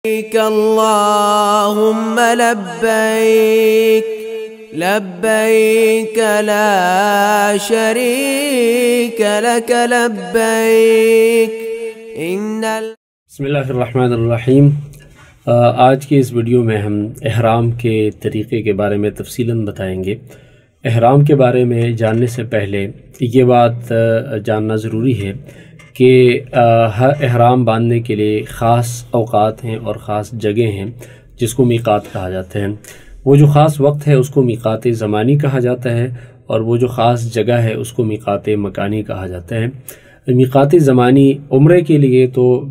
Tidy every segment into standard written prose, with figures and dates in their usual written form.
اللهم لبيك لبيك لا شريك لك لبيك بسم اللہ الرحمن الرحیم۔ آج کی اس ویڈیو میں ہم احرام کے طریقے کے بارے میں تفصیلاً بتائیں گے۔ احرام کے بارے میں جاننے سے پہلے یہ بات جاننا ضروری ہے کہ احرام باندھنے کے لیے خاص اوقات ہیں اور خاص جگہ ہیں جس کو میقات کہا جاتا ہے۔ وہ جو خاص وقت ہے اس کو میقات زمانی کہا جاتا ہے، اور وہ جو خاص جگہ ہے اس کو میقات مکانی کہا جاتا ہے۔ میقات زمانی عمرے کے لیے تو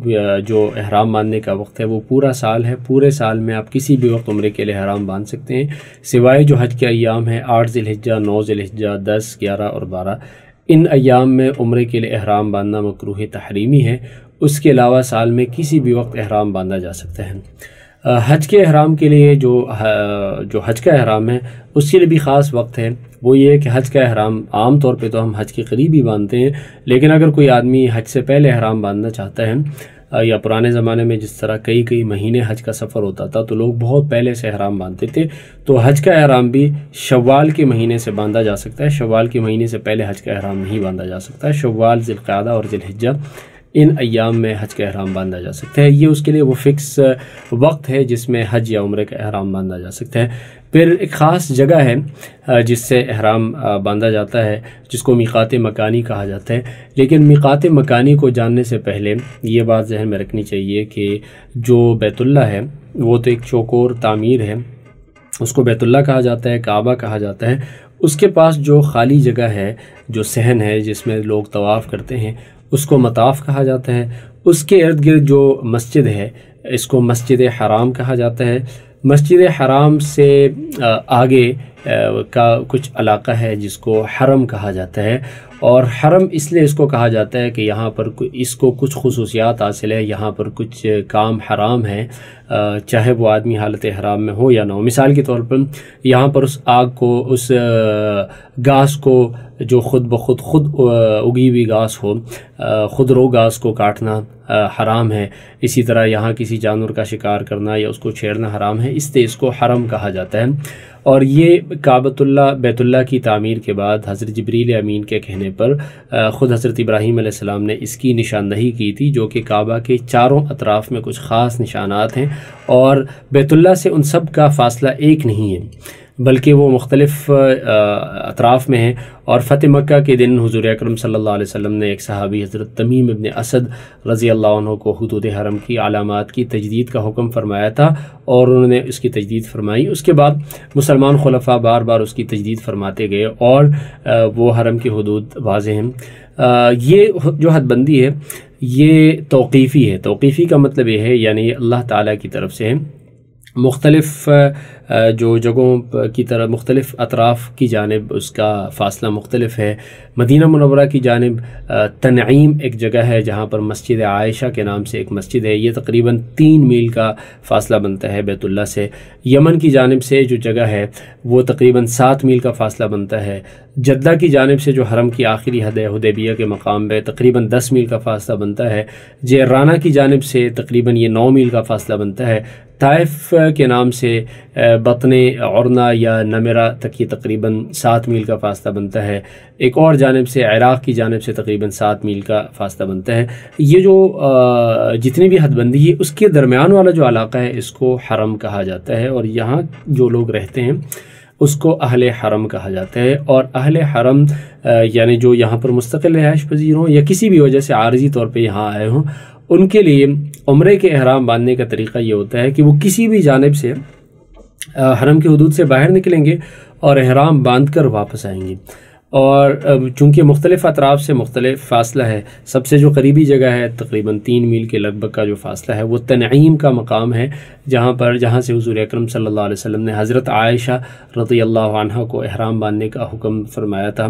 جو احرام باندھنے کا وقت ہے وہ پورا سال ہے۔ پورے سال میں آپ کسی بھی وقت عمرے کے لیے احرام باندھ سکتے ہیں، سوائے جو حج کے ایام ہیں 8 ذی الحجہ، 9 ذی الحجہ، 10، 11 اور 12۔ ان ایام میں عمرے کے لیے احرام باندھنا مکروہ تحریمی ہے۔ اس کے علاوہ سال میں کسی بھی وقت احرام باندھا جا سکتا ہے۔ حج کے احرام کے لیے جو حج کا احرام ہے اس کے لیے بھی خاص وقت ہے۔ وہ یہ ہے کہ حج کا احرام عام طور پہ تو ہم حج کے قریب ہی باندھتے ہیں، لیکن اگر کوئی آدمی حج سے پہلے احرام باندھنا چاہتا ہے، یا پرانے زمانے میں جس طرح کئی مہینے حج کا سفر ہوتا تھا تو لوگ بہت پہلے سے احرام باندھتے تھے، تو حج کا احرام بھی شوال کے مہینے سے باندھا جا سکتا ہے۔ شوال کے مہینے سے پہلے حج کا احرام نہیں باندھا جا سکتا ہے۔ شوال، ذی القعدہ اور ذی الحجہ، ان ایام میں حج کا احرام باندھا جا سکتا ہے۔ یہ اس کے لیے وہ فکس وقت ہے جس میں حج یا عمرے کا احرام باندھا جا سکتا ہے۔ پھر ایک خاص جگہ ہے جس سے احرام باندھا جاتا ہے، جس کو میقات مکانی کہا جاتا ہے۔ لیکن میقات مکانی کو جاننے سے پہلے یہ بات ذہن میں رکھنی چاہیے کہ جو بیت اللہ ہے وہ تو ایک چوکور تعمیر ہے، اس کو بیت اللہ کہا جاتا ہے، کعبہ کہا جاتا ہے۔ اس کے پاس جو خالی جگہ ہے، جو صحن ہے جس میں لوگ طواف کرتے ہیں، اس کو مطاف کہا جاتا ہے۔ اس کے ارد گرد جو مسجد ہے اس کو مسجد حرام کہا جاتا ہے۔ مسجد حرام سے آگے کا کچھ علاقہ ہے جس کو حرم کہا جاتا ہے، اور حرم اس لیے اس کو کہا جاتا ہے کہ یہاں پر اس کو کچھ خصوصیات حاصل ہے، یہاں پر کچھ کام حرام ہیں، چاہے وہ آدمی حالت احرام میں ہو یا نہ ہو۔ مثال کے طور پر یہاں پر اس آگ کو، اس گھاس کو جو خود بخود اگی ہوئی گھاس ہو، خود رو گھاس کو کاٹنا حرام ہے۔ اسی طرح یہاں کسی جانور کا شکار کرنا یا اس کو چھیڑنا حرام ہے، اس لیے اس کو حرم کہا جاتا ہے۔ اور یہ کعبۃ اللہ، بیت اللہ کی تعمیر کے بعد حضرت جبریل امین کے کہنے پر خود حضرت ابراہیم علیہ السلام نے اس کی نشاندہی کی تھی، جو کہ کعبہ کے چاروں اطراف میں کچھ خاص نشانات ہیں، اور بیت اللہ سے ان سب کا فاصلہ ایک نہیں ہے بلکہ وہ مختلف اطراف میں ہیں۔ اور فتح مکہ کے دن حضور اکرم صلی اللہ علیہ وسلم نے ایک صحابی حضرت تمیم ابن اسد رضی اللہ عنہ کو حدود حرم کی علامات کی تجدید کا حکم فرمایا تھا، اور انہوں نے اس کی تجدید فرمائی۔ اس کے بعد مسلمان خلفاء بار بار اس کی تجدید فرماتے گئے، اور وہ حرم کی حدود واضح ہیں۔ یہ جو حد بندی ہے یہ توقیفی ہے۔ توقیفی کا مطلب یہ ہے یعنی اللہ تعالیٰ کی طرف سے ہے۔ مختلف جو جگہوں کی طرف، مختلف اطراف کی جانب اس کا فاصلہ مختلف ہے۔ مدینہ منورہ کی جانب تنعیم ایک جگہ ہے جہاں پر مسجد عائشہ کے نام سے ایک مسجد ہے، یہ تقریباً 3 میل کا فاصلہ بنتا ہے بیت اللہ سے۔ یمن کی جانب سے جو جگہ ہے وہ تقریباً 7 میل کا فاصلہ بنتا ہے۔ جدہ کی جانب سے جو حرم کی آخری حد ہے حدیبیہ کے مقام پہ تقریباً 10 میل کا فاصلہ بنتا ہے۔ جیرانہ کی جانب سے تقریباً یہ 9 میل کا فاصلہ بنتا ہے۔ طائف کے نام سے بطن عرنہ یا نمرہ تک یہ تقریباً 7 میل کا فاصلہ بنتا ہے۔ ایک اور جانب سے عراق کی جانب سے تقریباً 7 میل کا فاصلہ بنتا ہے۔ یہ جو جتنی بھی حد بندی ہے اس کے درمیان والا جو علاقہ ہے اس کو حرم کہا جاتا ہے، اور یہاں جو لوگ رہتے ہیں اس کو اہل حرم کہا جاتا ہے۔ اور اہل حرم یعنی جو یہاں پر مستقل رہائش پذیر ہوں یا کسی بھی وجہ سے عارضی طور پہ یہاں آئے ہوں، ان کے لیے عمرے کے احرام باندھنے کا طریقہ یہ ہوتا ہے کہ وہ کسی بھی جانب سے حرم کی حدود سے باہر نکلیں گے اور احرام باندھ کر واپس آئیں گے۔ اور چونکہ مختلف اطراف سے مختلف فاصلہ ہے، سب سے جو قریبی جگہ ہے تقریباً 3 میل کے لگ بھگ کا جو فاصلہ ہے وہ تنعیم کا مقام ہے، جہاں سے حضور اکرم صلی اللہ علیہ وسلم نے حضرت عائشہ رضی اللہ عنہ کو احرام باندھنے کا حکم فرمایا تھا،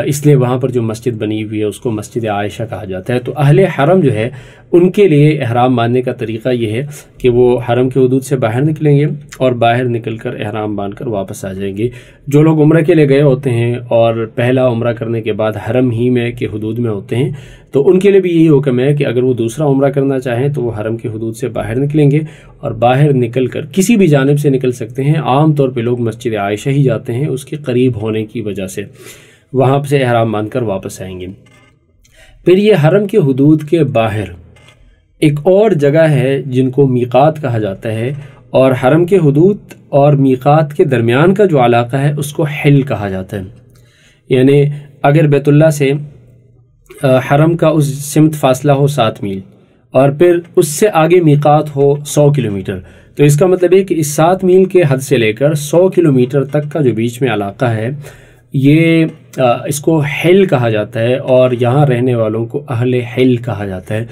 اس لیے وہاں پر جو مسجد بنی ہوئی ہے اس کو مسجد عائشہ کہا جاتا ہے۔ تو اہل حرم جو ہے ان کے لیے احرام باندھنے کا طریقہ یہ ہے کہ وہ حرم کے حدود سے باہر نکلیں گے اور باہر نکل کر احرام باندھ کر واپس آ جائیں گے۔ جو لوگ عمرہ کے لیے گئے ہوتے ہیں اور پہلا عمرہ کرنے کے بعد حرم ہی میں کے حدود میں ہوتے ہیں تو ان کے لیے بھی یہی حکم ہے کہ اگر وہ دوسرا عمرہ کرنا چاہیں تو وہ حرم کے حدود سے باہر نکلیں گے اور باہر نکل کر کسی بھی جانب سے نکل سکتے ہیں۔ عام طور پہ لوگ مسجد عائشہ ہی جاتے ہیں اس کے قریب ہونے کی وجہ سے، وہاں سے احرام باندھ کر واپس آئیں گے۔ پھر یہ حرم کے حدود کے باہر ایک اور جگہ ہے جن کو میقات کہا جاتا ہے، اور حرم کے حدود اور میقات کے درمیان کا جو علاقہ ہے اس کو حل کہا جاتا ہے۔ یعنی اگر بیت اللہ سے حرم کا اس سمت فاصلہ ہو 7 میل اور پھر اس سے آگے میقات ہو 100 کلومیٹر، تو اس کا مطلب ہے کہ اس 7 میل کے حد سے لے کر 100 کلومیٹر تک کا جو بیچ میں علاقہ ہے یہ اس کو حل کہا جاتا ہے، اور یہاں رہنے والوں کو اہل حل کہا جاتا ہے۔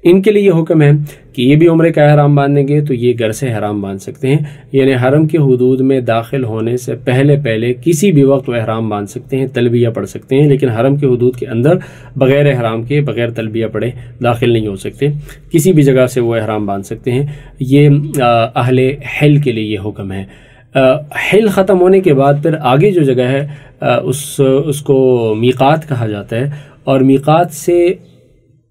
ان کے لیے یہ حکم ہے کہ یہ بھی عمرے کا احرام باندھیں گے تو یہ گھر سے احرام باندھ سکتے ہیں، یعنی حرم کے حدود میں داخل ہونے سے پہلے کسی بھی وقت وہ احرام باندھ سکتے ہیں، تلبیہ پڑھ سکتے ہیں، لیکن حرم کے حدود کے اندر بغیر احرام کے، بغیر تلبیہ پڑھے داخل نہیں ہو سکتے، کسی بھی جگہ سے وہ احرام باندھ سکتے ہیں۔ یہ اہل حل کے لیے یہ حکم ہے۔ حل ختم ہونے کے بعد پھر آگے جو جگہ ہے اس کو میقات کہا جاتا ہے، اور میقات سے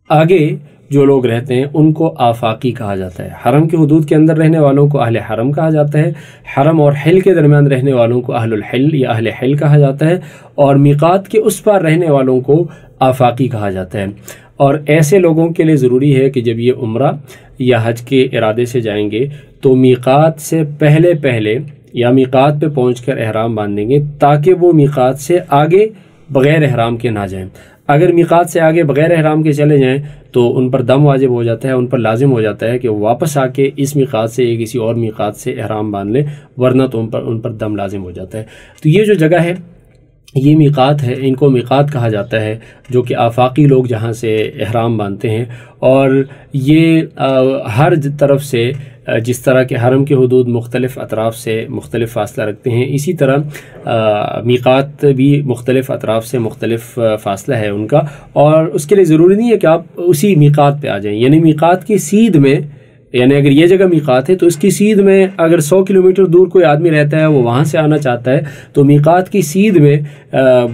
آگے جو لوگ رہتے ہیں ان کو آفاقی کہا جاتا ہے۔ حرم کے حدود کے اندر رہنے والوں کو اہل حرم کہا جاتا ہے، حرم اور حل کے درمیان رہنے والوں کو اہل الحل یا اہل حل کہا جاتا ہے، اور میقات کے اس پار رہنے والوں کو آفاقی کہا جاتا ہے۔ اور ایسے لوگوں کے لیے ضروری ہے کہ جب یہ عمرہ یا حج کے ارادے سے جائیں گے تو میقات سے پہلے یا میقات پہ پہنچ کر احرام باندھیں گے، تاکہ وہ میقات سے آگے بغیر احرام کے نہ جائیں۔ اگر میقات سے آگے بغیر احرام کے چلے جائیں تو ان پر دم واجب ہو جاتا ہے، ان پر لازم ہو جاتا ہے کہ وہ واپس آ کے اس میقات سے یا کسی اور میقات سے احرام باندھ لیں، ورنہ تو ان پر دم لازم ہو جاتا ہے۔ تو یہ جو جگہ ہے یہ میقات ہے، ان کو میقات کہا جاتا ہے، جو کہ آفاقی لوگ جہاں سے احرام باندھتے ہیں، اور یہ ہر طرف سے جس طرح کہ حرم کے حدود مختلف اطراف سے مختلف فاصلہ رکھتے ہیں، اسی طرح میقات بھی مختلف اطراف سے مختلف فاصلہ ہے ان کا، اور اس کے لیے ضروری نہیں ہے کہ آپ اسی میقات پہ آ جائیں، یعنی میقات کی سیدھ میں، یعنی اگر یہ جگہ میقات ہے تو اس کی سیدھ میں اگر 100 کلومیٹر دور کوئی آدمی رہتا ہے، وہ وہاں سے آنا چاہتا ہے تو میقات کی سیدھ میں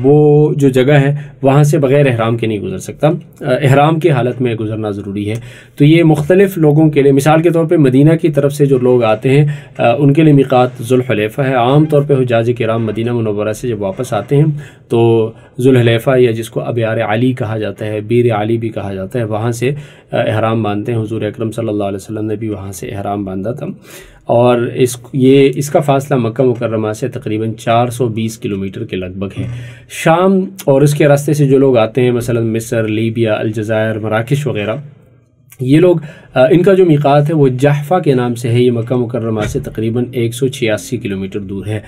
وہ جو جگہ ہے وہاں سے بغیر احرام کے نہیں گزر سکتا، احرام کی حالت میں گزرنا ضروری ہے۔ تو یہ مختلف لوگوں کے لیے، مثال کے طور پہ مدینہ کی طرف سے جو لوگ آتے ہیں ان کے لیے میقات ذوالحلیفہ ہے۔ عام طور پہ حجاج کرام مدینہ منورہ سے جب واپس آتے ہیں تو ذوالحلیفہ، یا جس کو ابیار علی کہا جاتا ہے، بیر علی بھی کہا جاتا ہے، وہاں سے احرام باندھتے ہیں۔ حضور اکرم صلی اللہ علیہ وسلم نے بھی وہاں سے احرام باندھا تھا، اور اس کا فاصلہ مکہ مکرمہ سے تقریباً 420 کلومیٹر کے لگ بھگ ہے۔ شام اور اس کے راستے سے جو لوگ آتے ہیں، مثلا مصر، لیبیا، الجزائر، مراکش وغیرہ، یہ لوگ ان کا جو میقات ہے وہ جحفہ کے نام سے ہے، یہ مکہ مکرمہ سے تقریباً 186 کلومیٹر دور ہے۔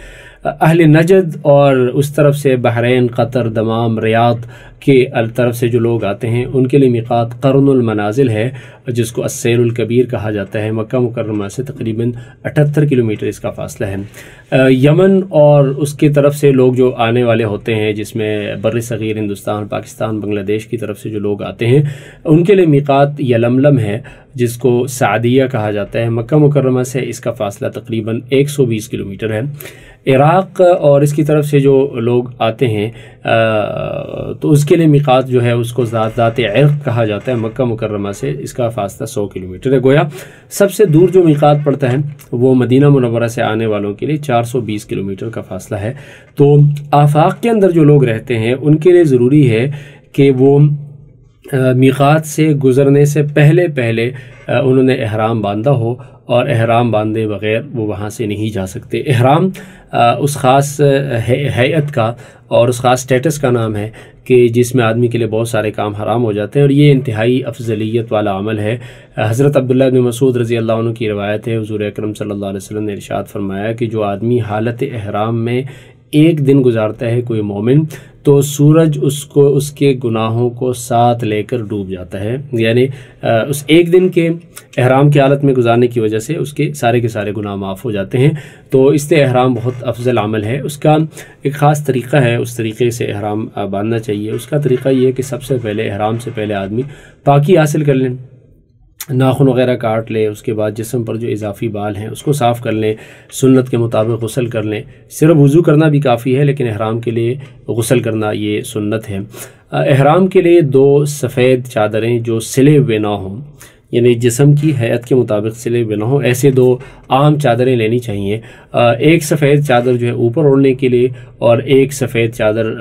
اہل نجد اور اس طرف سے بحرین، قطر، دمام، ریاض کے طرف سے جو لوگ آتے ہیں ان کے لیے میقات قرن المنازل ہے، جس کو السیل الکبیر کہا جاتا ہے۔ مکہ مکرمہ سے تقریباً 78 کلومیٹر اس کا فاصلہ ہے۔ یمن اور اس کی طرف سے لوگ جو آنے والے ہوتے ہیں، جس میں بر صغیر ہندوستان، پاکستان، بنگلہ دیش کی طرف سے جو لوگ آتے ہیں ان کے لیے میقات یلملم ہے، جس کو سعدیہ کہا جاتا ہے۔ مکہ مکرمہ سے اس کا فاصلہ تقریباً 120 کلومیٹر ہے۔ عراق اور اس کی طرف سے جو لوگ آتے ہیں تو اس کے لیے میقات جو ہے اس کو ذات عرق کہا جاتا ہے۔ مکہ مکرمہ سے اس کا فاصلہ 100 کلومیٹر ہے۔ گویا سب سے دور جو میقات پڑتا ہے وہ مدینہ منورہ سے آنے والوں کے لیے 420 کلومیٹر کا فاصلہ ہے۔ تو آفاق کے اندر جو لوگ رہتے ہیں ان کے لیے ضروری ہے کہ وہ میقات سے گزرنے سے پہلے انہوں نے احرام باندھا ہو، اور احرام باندھے بغیر وہ وہاں سے نہیں جا سکتے۔ احرام اس خاص ہیئت کا اور اس خاص سٹیٹس کا نام ہے کہ جس میں آدمی کے لیے بہت سارے کام حرام ہو جاتے ہیں، اور یہ انتہائی افضلیت والا عمل ہے۔ حضرت عبداللہ بن مسعود رضی اللہ عنہ کی روایت ہے، حضور اکرم صلی اللہ علیہ وسلم نے ارشاد فرمایا کہ جو آدمی حالت احرام میں ایک دن گزارتا ہے، کوئی مومن، تو سورج اس کے گناہوں کو ساتھ لے کر ڈوب جاتا ہے، یعنی اس ایک دن کے احرام کی حالت میں گزارنے کی وجہ سے اس کے سارے گناہ معاف ہو جاتے ہیں۔ تو اس سے احرام بہت افضل عمل ہے۔ اس کا ایک خاص طریقہ ہے، اس طریقے سے احرام باندھنا چاہیے۔ اس کا طریقہ یہ ہے کہ سب سے پہلے احرام سے پہلے آدمی پاکی حاصل کر لیں، ناخن وغیرہ کاٹ لے، اس کے بعد جسم پر جو اضافی بال ہیں اس کو صاف کر لیں، سنت کے مطابق غسل کر لیں۔ صرف وضو کرنا بھی کافی ہے، لیکن احرام کے لیے غسل کرنا یہ سنت ہے۔ احرام کے لیے 2 سفید چادریں جو سلے ہوئے نہ ہوں، یعنی جسم کی ہیئت کے مطابق سلے ہوئے نہ ہوں، ایسے 2 عام چادریں لینی چاہیے۔ ایک سفید چادر جو ہے اوپر اوڑھنے کے لیے، اور ایک سفید چادر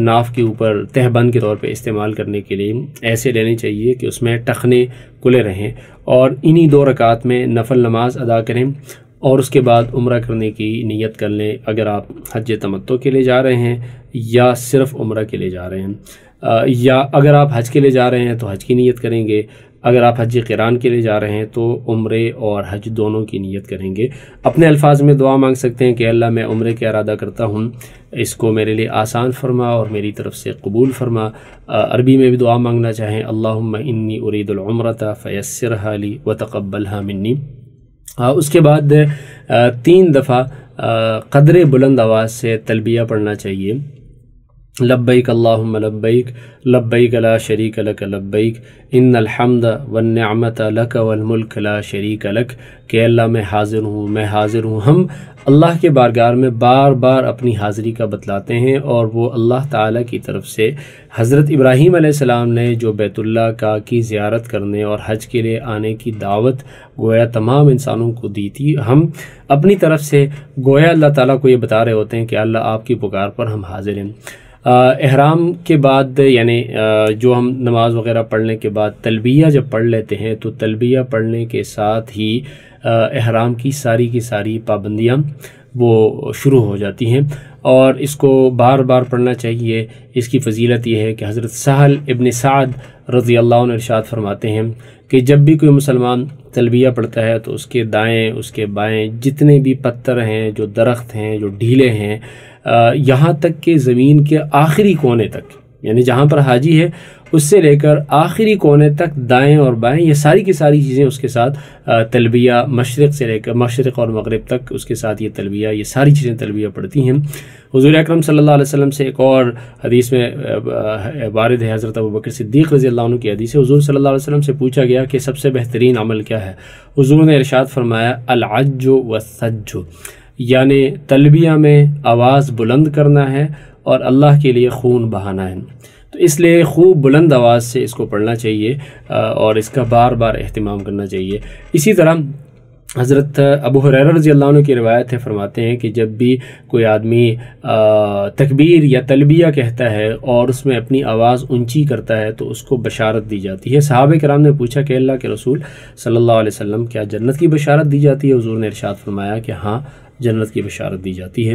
ناف کے اوپر تہبند کے طور پہ استعمال کرنے کے لیے ایسے لینی چاہیے کہ اس میں ٹخنے کھلے رہیں، اور انہی 2 رکعات میں نفل نماز ادا کریں، اور اس کے بعد عمرہ کرنے کی نیت کر لیں، اگر آپ حج تمتع کے لیے جا رہے ہیں یا صرف عمرہ کے لیے جا رہے ہیں، یا اگر آپ حج کے لیے جا رہے ہیں تو حج کی نیت کریں گے، اگر آپ حج قران کے لیے جا رہے ہیں تو عمرے اور حج دونوں کی نیت کریں گے۔ اپنے الفاظ میں دعا مانگ سکتے ہیں کہ اللہ میں عمرے کا ارادہ کرتا ہوں، اس کو میرے لیے آسان فرما اور میری طرف سے قبول فرما۔ عربی میں بھی دعا مانگنا چاہیں اللہم انی ارید العمرۃ فیسرھا لی وتقبلھا منی۔ اس کے بعد 3 دفعہ قدر بلند آواز سے تلبیہ پڑھنا چاہیے، لبیک اللہم لبیک لبیک لا شریک لک لبیک ان الحمد والنعمت لک والملک لا شریک لک، کہ اللہ میں حاضر ہوں۔ ہم اللہ کے بارگاہ میں بار بار اپنی حاضری کا بتلاتے ہیں، اور وہ اللہ تعالیٰ کی طرف سے حضرت ابراہیم علیہ السلام نے جو بیت اللہ کی زیارت کرنے اور حج کے لیے آنے کی دعوت گویا تمام انسانوں کو دی تھی، ہم اپنی طرف سے گویا اللہ تعالیٰ کو یہ بتا رہے ہوتے ہیں کہ اللہ آپ کی پکار پر ہم حاضر ہیں۔ احرام کے بعد یعنی جو ہم نماز وغیرہ پڑھنے کے بعد تلبیہ جب پڑھ لیتے ہیں تو تلبیہ پڑھنے کے ساتھ ہی احرام کی ساری پابندیاں وہ شروع ہو جاتی ہیں، اور اس کو بار بار پڑھنا چاہیے۔ اس کی فضیلت یہ ہے کہ حضرت سہل ابن سعد رضی اللہ عنہ ارشاد فرماتے ہیں کہ جب بھی کوئی مسلمان تلبیہ پڑھتا ہے تو اس کے دائیں اس کے بائیں جتنے بھی پتھر ہیں، جو درخت ہیں، جو ڈھیلے ہیں، یہاں تک کہ زمین کے آخری کونے تک، یعنی جہاں پر حاجی ہے اس سے لے کر آخری کونے تک دائیں اور بائیں یہ ساری کی ساری چیزیں اس کے ساتھ تلبیہ، مشرق سے لے کر مشرق اور مغرب تک اس کے ساتھ یہ تلبیہ، یہ ساری چیزیں تلبیہ پڑھتی ہیں۔ حضور اکرم صلی اللہ علیہ وسلم سے ایک اور حدیث میں وارد ہے، حضرت ابوبکر صدیق رضی اللہ عنہ کی حدیث ہے، حضور صلی اللہ علیہ وسلم سے پوچھا گیا کہ سب سے بہترین عمل کیا ہے؟ حضور نے ارشاد فرمایا العج والثج، یعنی تلبیہ میں آواز بلند کرنا ہے اور اللہ کے لیے خون بہانا ہے، تو اس لیے خوب بلند آواز سے اس کو پڑھنا چاہیے اور اس کا بار بار اہتمام کرنا چاہیے۔ اسی طرح حضرت ابو ہریرہ رضی اللہ عنہ کی روایت ہے، فرماتے ہیں کہ جب بھی کوئی آدمی تکبیر یا تلبیہ کہتا ہے اور اس میں اپنی آواز اونچی کرتا ہے تو اس کو بشارت دی جاتی ہے۔ صحابہ کرام نے پوچھا کہ اللہ کے رسول صلی اللہ علیہ وسلم کیا جنت کی بشارت دی جاتی ہے؟ حضور نے ارشاد فرمایا کہ ہاں، جنت کی بشارت دی جاتی ہے۔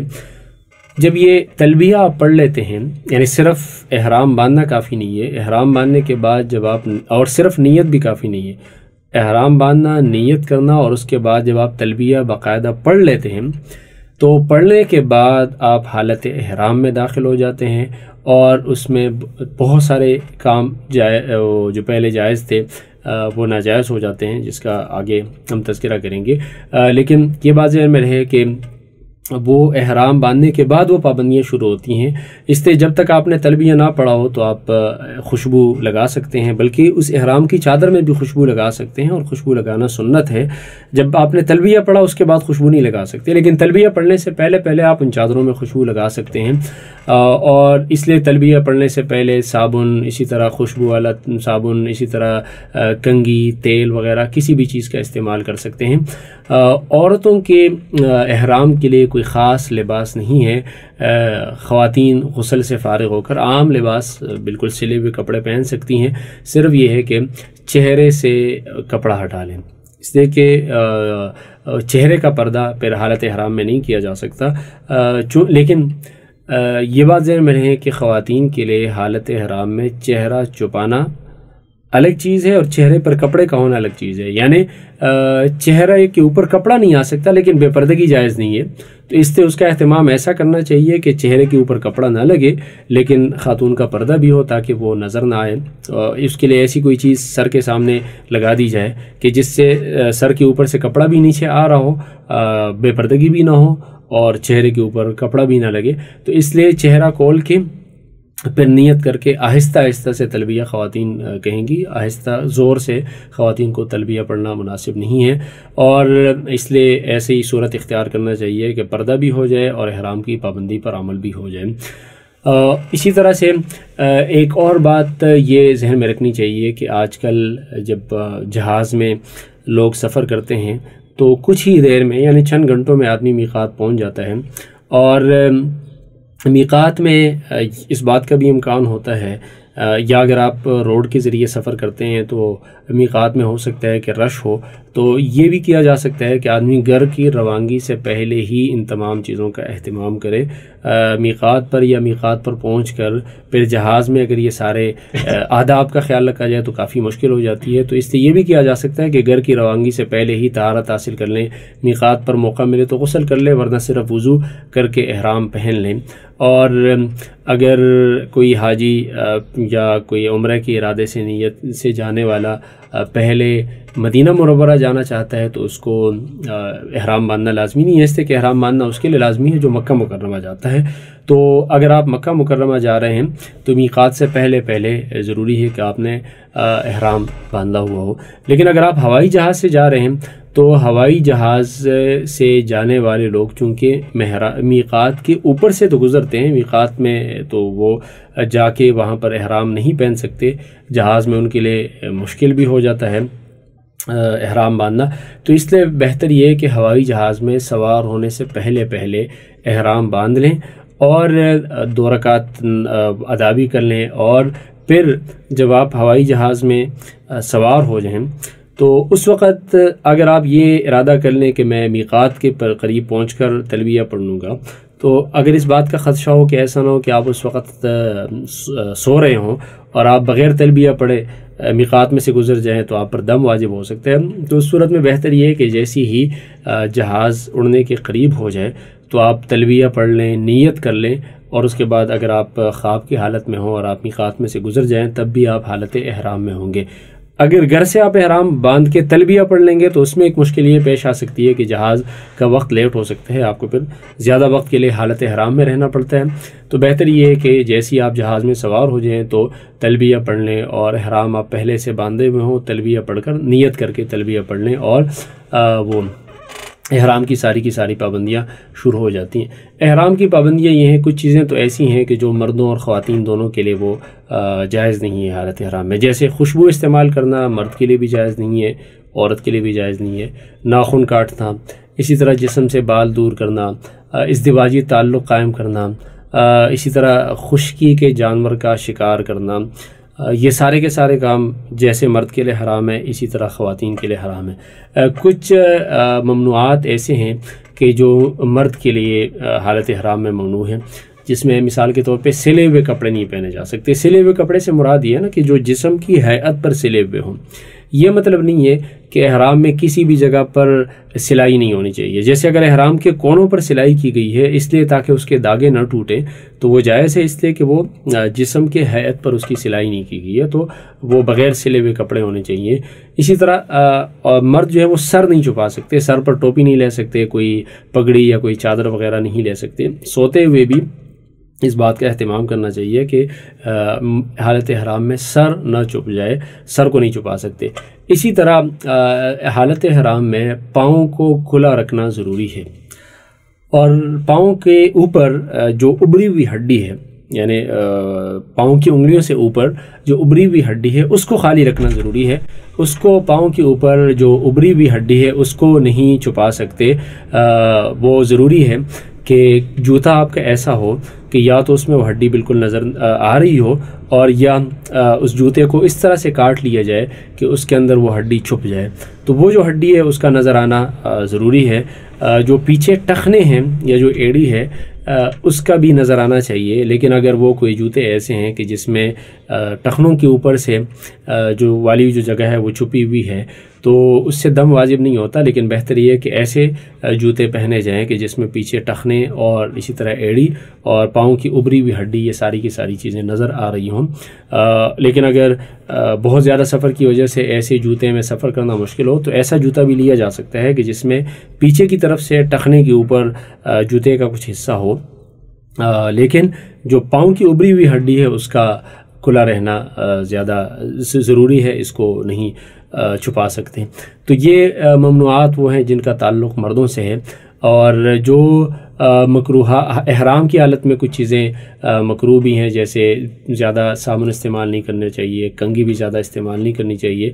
جب یہ تلبیہ آپ پڑھ لیتے ہیں، یعنی صرف احرام باندھنا کافی نہیں ہے، احرام باندھنے کے بعد جب آپ، اور صرف نیت بھی کافی نہیں ہے، احرام باندھنا، نیت کرنا، اور اس کے بعد جب آپ تلبیہ باقاعدہ پڑھ لیتے ہیں تو پڑھنے کے بعد آپ حالت احرام میں داخل ہو جاتے ہیں، اور اس میں بہت سارے کام جو پہلے جائز تھے وہ ناجائز ہو جاتے ہیں، جس کا آگے ہم تذکرہ کریں گے۔ لیکن یہ بات ذہن میں رہے کہ وہ احرام باندھنے کے بعد وہ پابندیاں شروع ہوتی ہیں، اس لیے جب تک آپ نے تلبیہ نہ پڑھا ہو تو آپ خوشبو لگا سکتے ہیں، بلکہ اس احرام کی چادر میں بھی خوشبو لگا سکتے ہیں، اور خوشبو لگانا سنت ہے۔ جب آپ نے تلبیہ پڑھا اس کے بعد خوشبو نہیں لگا سکتے، لیکن تلبیہ پڑھنے سے پہلے آپ ان چادروں میں خوشبو لگا سکتے ہیں، اور اس لیے تلبیہ پڑھنے سے پہلے صابن، اسی طرح خوشبو والا صابن، اسی طرح کنگھی، تیل وغیرہ کسی بھی چیز کا استعمال کر سکتے ہیں۔ عورتوں کے احرام کے لیے کوئی خاص لباس نہیں ہے، خواتین غسل سے فارغ ہو کر عام لباس بالکل سلے ہوئے کپڑے پہن سکتی ہیں، صرف یہ ہے کہ چہرے سے کپڑا ہٹا لیں، اس لیے کہ چہرے کا پردہ پھر حالت احرام میں نہیں کیا جا سکتا۔ لیکن یہ بات ذہن میں رہے کہ خواتین کے لیے حالت احرام میں چہرہ چھپانا الگ چیز ہے اور چہرے پر کپڑے کا ہونا الگ چیز ہے، یعنی چہرے کے اوپر کپڑا نہیں آ سکتا لیکن بے پردگی جائز نہیں ہے، تو اس سے اس کا اہتمام ایسا کرنا چاہیے کہ چہرے کے اوپر کپڑا نہ لگے لیکن خاتون کا پردہ بھی ہو تاکہ وہ نظر نہ آئے۔ اس کے لیے ایسی کوئی چیز سر کے سامنے لگا دی جائے کہ جس سے سر کے اوپر سے کپڑا بھی نیچے آ رہا ہو، بے پردگی بھی نہ ہو اور چہرے کے اوپر کپڑا بھی نہ لگے، تو اس لیے چہرہ کھول کے پھر نیت کر کے آہستہ آہستہ سے تلبیہ خواتین کہیں گی، آہستہ زور سے خواتین کو تلبیہ پڑھنا مناسب نہیں ہے، اور اس لیے ایسے ہی صورت اختیار کرنا چاہیے کہ پردہ بھی ہو جائے اور احرام کی پابندی پر عمل بھی ہو جائے۔ اسی طرح سے ایک اور بات یہ ذہن میں رکھنی چاہیے کہ آج کل جب جہاز میں لوگ سفر کرتے ہیں تو کچھ ہی دیر میں یعنی چند گھنٹوں میں آدمی میقات پہنچ جاتا ہے، اور میقات میں اس بات کا بھی امکان ہوتا ہے، یا اگر آپ روڈ کے ذریعے سفر کرتے ہیں تو میقات میں ہو سکتا ہے کہ رش ہو، تو یہ بھی کیا جا سکتا ہے کہ آدمی گھر کی روانگی سے پہلے ہی ان تمام چیزوں کا اہتمام کرے۔ میقات پر یا میقات پر پہنچ کر پھر جہاز میں اگر یہ سارے آداب کا خیال رکھا جائے تو کافی مشکل ہو جاتی ہے، تو اس لیے یہ بھی کیا جا سکتا ہے کہ گھر کی روانگی سے پہلے ہی طہارت حاصل کر لیں، میقات پر موقع ملے تو غسل کر لیں، ورنہ صرف وضو کر کے احرام پہن لیں۔ اور اگر کوئی حاجی یا کوئی عمرہ کے ارادے سے نیت سے جانے والا پہلے مدینہ منورہ جانا چاہتا ہے تو اس کو احرام باندھنا لازمی نہیں ہے، اس لیے کہ احرام باندھنا اس کے لیے لازمی ہے جو مکہ مکرمہ جاتا ہے۔ تو اگر آپ مکہ مکرمہ جا رہے ہیں تو میقات سے پہلے ضروری ہے کہ آپ نے احرام باندھا ہوا ہو۔ لیکن اگر آپ ہوائی جہاز سے جا رہے ہیں تو ہوائی جہاز سے جانے والے لوگ چونکہ میقات کے اوپر سے تو گزرتے ہیں، میقات میں تو وہ جا کے وہاں پر احرام نہیں پہن سکتے، جہاز میں ان کے لیے مشکل بھی ہو جاتا ہے احرام باندھنا، تو اس لیے بہتر یہ ہے کہ ہوائی جہاز میں سوار ہونے سے پہلے احرام باندھ لیں اور 2 رکعت ادا بھی کر لیں، اور پھر جب آپ ہوائی جہاز میں سوار ہو جائیں تو اس وقت اگر آپ یہ ارادہ کر لیں کہ میں میقات کے قریب پہنچ کر تلبیہ پڑھ لوں گا، تو اگر اس بات کا خدشہ ہو کہ ایسا نہ ہو کہ آپ اس وقت سو رہے ہوں اور آپ بغیر تلبیہ پڑھے میقات میں سے گزر جائیں تو آپ پر دم واجب ہو سکتا ہے، تو اس صورت میں بہتر یہ ہے کہ جیسی ہی جہاز اڑنے کے قریب ہو جائے تو آپ تلبیہ پڑھ لیں، نیت کر لیں، اور اس کے بعد اگر آپ خواب کی حالت میں ہوں اور آپ میقات میں سے گزر جائیں تب بھی آپ حالت احرام میں ہوں گے۔ اگر گھر سے آپ احرام باندھ کے تلبیہ پڑھ لیں گے تو اس میں ایک مشکل یہ پیش آ سکتی ہے کہ جہاز کا وقت لیٹ ہو سکتا ہے، آپ کو پھر زیادہ وقت کے لیے حالت احرام میں رہنا پڑتا ہے۔ تو بہتر یہ ہے کہ جیسی آپ جہاز میں سوار ہو جائیں تو تلبیہ پڑھ لیں، اور احرام آپ پہلے سے باندھے ہوئے ہوں، تلبیہ پڑھ کر نیت کر کے تلبیہ پڑھ لیں، اور وہ احرام کی ساری پابندیاں شروع ہو جاتی ہیں۔ احرام کی پابندیاں یہ ہیں، کچھ چیزیں تو ایسی ہیں کہ جو مردوں اور خواتین دونوں کے لیے وہ جائز نہیں ہے حالت احرام میں، جیسے خوشبو استعمال کرنا مرد کے لیے بھی جائز نہیں ہے، عورت کے لیے بھی جائز نہیں ہے، ناخن کاٹنا، اسی طرح جسم سے بال دور کرنا، ازدواجی تعلق قائم کرنا، اسی طرح خشکی کے جانور کا شکار کرنا، یہ سارے کے سارے کام جیسے مرد کے لیے حرام ہے اسی طرح خواتین کے لیے حرام ہے۔ کچھ ممنوعات ایسے ہیں کہ جو مرد کے لیے حالت احرام میں ممنوع ہیں، جس میں مثال کے طور پہ سلے ہوئے کپڑے نہیں پہنے جا سکتے۔ سلے ہوئے کپڑے سے مراد یہ ہے نا کہ جو جسم کی ہیئت پر سلے ہوئے ہوں۔ یہ مطلب نہیں ہے کہ احرام میں کسی بھی جگہ پر سلائی نہیں ہونی چاہیے، جیسے اگر احرام کے کونوں پر سلائی کی گئی ہے اس لیے تاکہ اس کے داغے نہ ٹوٹیں تو وہ جائز ہے، اس لیے کہ وہ جسم کے ہیئت پر اس کی سلائی نہیں کی گئی ہے، تو وہ بغیر سلے ہوئے کپڑے ہونے چاہیے۔ اسی طرح مرد جو ہے وہ سر نہیں چھپا سکتے، سر پر ٹوپی نہیں لے سکتے، کوئی پگڑی یا کوئی چادر وغیرہ نہیں لے سکتے۔ سوتے ہوئے بھی اس بات کا اہتمام کرنا چاہیے کہ حالت احرام میں سر نہ چھپ جائے، سر کو نہیں چھپا سکتے۔ اسی طرح حالت احرام میں پاؤں کو کھلا رکھنا ضروری ہے، اور پاؤں کے اوپر جو ابری ہوئی ہڈی ہے، یعنی پاؤں کی انگلیوں سے اوپر جو ابری ہوئی ہڈی ہے اس کو خالی رکھنا ضروری ہے۔ اس کو پاؤں کے اوپر جو ابری ہوئی ہڈی ہے اس کو نہیں چھپا سکتے۔ وہ ضروری ہے کہ جوتا آپ کا ایسا ہو کہ یا تو اس میں وہ ہڈی بالکل نظر آ رہی ہو، اور یا اس جوتے کو اس طرح سے کاٹ لیا جائے کہ اس کے اندر وہ ہڈی چھپ جائے، تو وہ جو ہڈی ہے اس کا نظر آنا ضروری ہے۔ جو پیچھے ٹخنے ہیں یا جو ایڑی ہے اس کا بھی نظر آنا چاہیے، لیکن اگر وہ کوئی جوتے ایسے ہیں کہ جس میں ٹخنوں کے اوپر سے جو والی جو جگہ ہے وہ چھپی ہوئی ہے تو اس سے دم واجب نہیں ہوتا، لیکن بہتر یہ ہے کہ ایسے جوتے پہنے جائیں کہ جس میں پیچھے ٹخنے اور اسی طرح ایڑی اور پاؤں کی ابری ہوئی ہڈی یہ ساری کی ساری چیزیں نظر آ رہی ہوں۔ لیکن اگر بہت زیادہ سفر کی وجہ سے ایسے جوتے میں سفر کرنا مشکل ہو تو ایسا جوتا بھی لیا جا سکتا ہے کہ جس میں پیچھے کی طرف سے ٹخنے کے اوپر جوتے کا کچھ حصہ ہو، لیکن جو پاؤں کی ابری ہوئی ہڈی ہے اس کا کھلا رہنا زیادہ ضروری ہے، اس کو نہیں چھپا سکتے۔ تو یہ ممنوعات وہ ہیں جن کا تعلق مردوں سے ہے، اور جو مکروہ احرام کی حالت میں کچھ چیزیں مکروہ بھی ہیں، جیسے زیادہ صابن استعمال نہیں کرنا چاہیے، کنگھی بھی زیادہ استعمال نہیں کرنی چاہیے،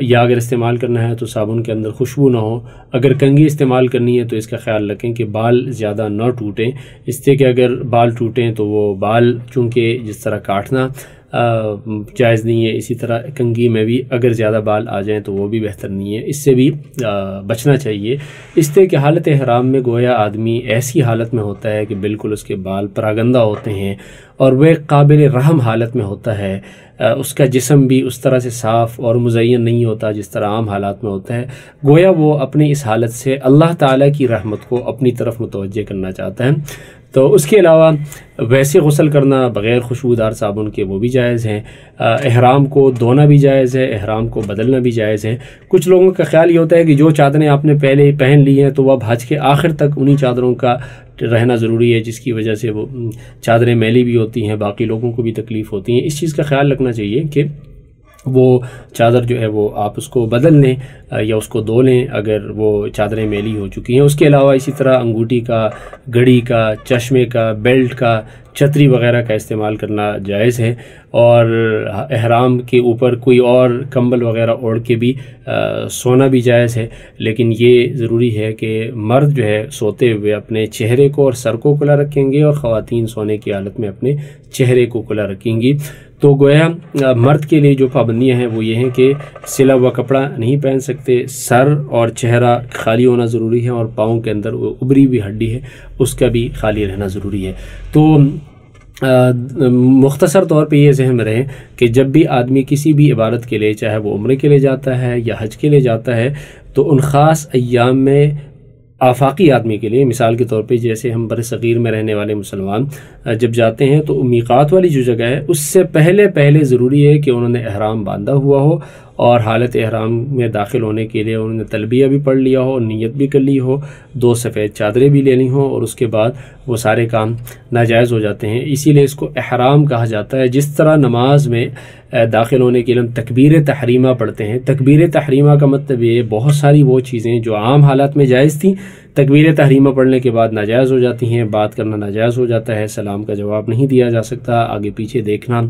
یا اگر استعمال کرنا ہے تو صابن کے اندر خوشبو نہ ہو۔ اگر کنگھی استعمال کرنی ہے تو اس کا خیال رکھیں کہ بال زیادہ نہ ٹوٹیں، اس سے کہ اگر بال ٹوٹیں تو وہ بال چونکہ جس طرح کاٹنا جائز نہیں ہے، اسی طرح کنگھی میں بھی اگر زیادہ بال آ جائیں تو وہ بھی بہتر نہیں ہے، اس سے بھی بچنا چاہیے۔ اس سے کہ حالت احرام میں گویا آدمی ایسی حالت میں ہوتا ہے کہ بالکل اس کے بال پراگندہ ہوتے ہیں اور وہ ایک قابل رحم حالت میں ہوتا ہے، اس کا جسم بھی اس طرح سے صاف اور مزین نہیں ہوتا جس طرح عام حالات میں ہوتا ہے، گویا وہ اپنی اس حالت سے اللہ تعالیٰ کی رحمت کو اپنی طرف متوجہ کرنا چاہتا ہے۔ تو اس کے علاوہ ویسے غسل کرنا بغیر خوشبودار صابن کے وہ بھی جائز ہیں، احرام کو دھونا بھی جائز ہے، احرام کو بدلنا بھی جائز ہے۔ کچھ لوگوں کا خیال یہ ہوتا ہے کہ جو چادریں آپ نے پہلے پہن لی ہیں تو وہ اب حج کے آخر تک انہی چادروں کا رہنا ضروری ہے، جس کی وجہ سے وہ چادریں میلی بھی ہوتی ہیں، باقی لوگوں کو بھی تکلیف ہوتی ہیں۔ اس چیز کا خیال رکھنا چاہیے کہ وہ چادر جو ہے وہ آپ اس کو بدل لیں یا اس کو دھو لیں اگر وہ چادریں میلی ہو چکی ہیں۔ اس کے علاوہ اسی طرح انگوٹھی کا، گھڑی کا، چشمے کا، بیلٹ کا، چھتری وغیرہ کا استعمال کرنا جائز ہے، اور احرام کے اوپر کوئی اور کمبل وغیرہ اوڑھ کے بھی سونا بھی جائز ہے، لیکن یہ ضروری ہے کہ مرد جو ہے سوتے ہوئے اپنے چہرے کو اور سر کو کھلا رکھیں گے، اور خواتین سونے کی حالت میں اپنے چہرے کو کھلا رکھیں گی۔ تو گویا مرد کے لیے جو پابندیاں ہیں وہ یہ ہیں کہ سلا ہوا کپڑا نہیں پہن سکتے، سر اور چہرہ خالی ہونا ضروری ہے، اور پاؤں کے اندر وہ ابری ہوئی ہڈی ہے اس کا بھی خالی رہنا ضروری ہے۔ تو مختصر طور پہ یہ ذہن میں رہے کہ جب بھی آدمی کسی بھی عبادت کے لیے، چاہے وہ عمرے کے لیے جاتا ہے یا حج کے لیے جاتا ہے، تو ان خاص ایام میں آفاقی آدمی کے لیے، مثال کے طور پہ جیسے ہم بر صغیر میں رہنے والے مسلمان جب جاتے ہیں تو میقات والی جو جگہ ہے اس سے پہلے ضروری ہے کہ انہوں نے احرام باندھا ہوا ہو، اور حالت احرام میں داخل ہونے کے لیے انہوں نے تلبیہ بھی پڑھ لیا ہو، نیت بھی کر لی ہو، 2 سفید چادریں بھی لے لی ہوں، اور اس کے بعد وہ سارے کام ناجائز ہو جاتے ہیں۔ اسی لیے اس کو احرام کہا جاتا ہے۔ جس طرح نماز میں داخل ہونے کے لیے ہم تکبیر تحریمہ پڑھتے ہیں، تکبیر تحریمہ کا مطلب یہ بہت ساری وہ چیزیں جو عام حالات میں جائز تھیں تکبیر تحریمہ پڑھنے کے بعد ناجائز ہو جاتی ہیں، بات کرنا ناجائز ہو جاتا ہے، سلام کا جواب نہیں دیا جا سکتا، آگے پیچھے دیکھنا،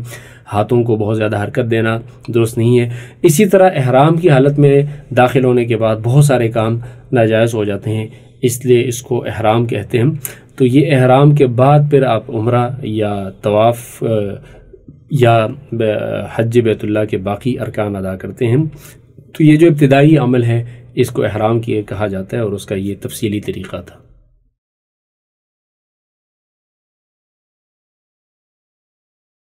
ہاتھوں کو بہت زیادہ حرکت دینا درست نہیں ہے۔ اسی طرح احرام کی حالت میں داخل ہونے کے بعد بہت سارے کام ناجائز ہو جاتے ہیں، اس لیے اس کو احرام کہتے ہیں۔ تو یہ احرام کے بعد پھر آپ عمرہ یا طواف یا حج بیت اللہ کے باقی ارکان ادا کرتے ہیں۔ تو یہ جو ابتدائی عمل ہے اس کو احرام کہا جاتا ہے، اور اس کا یہ تفصیلی طریقہ تھا۔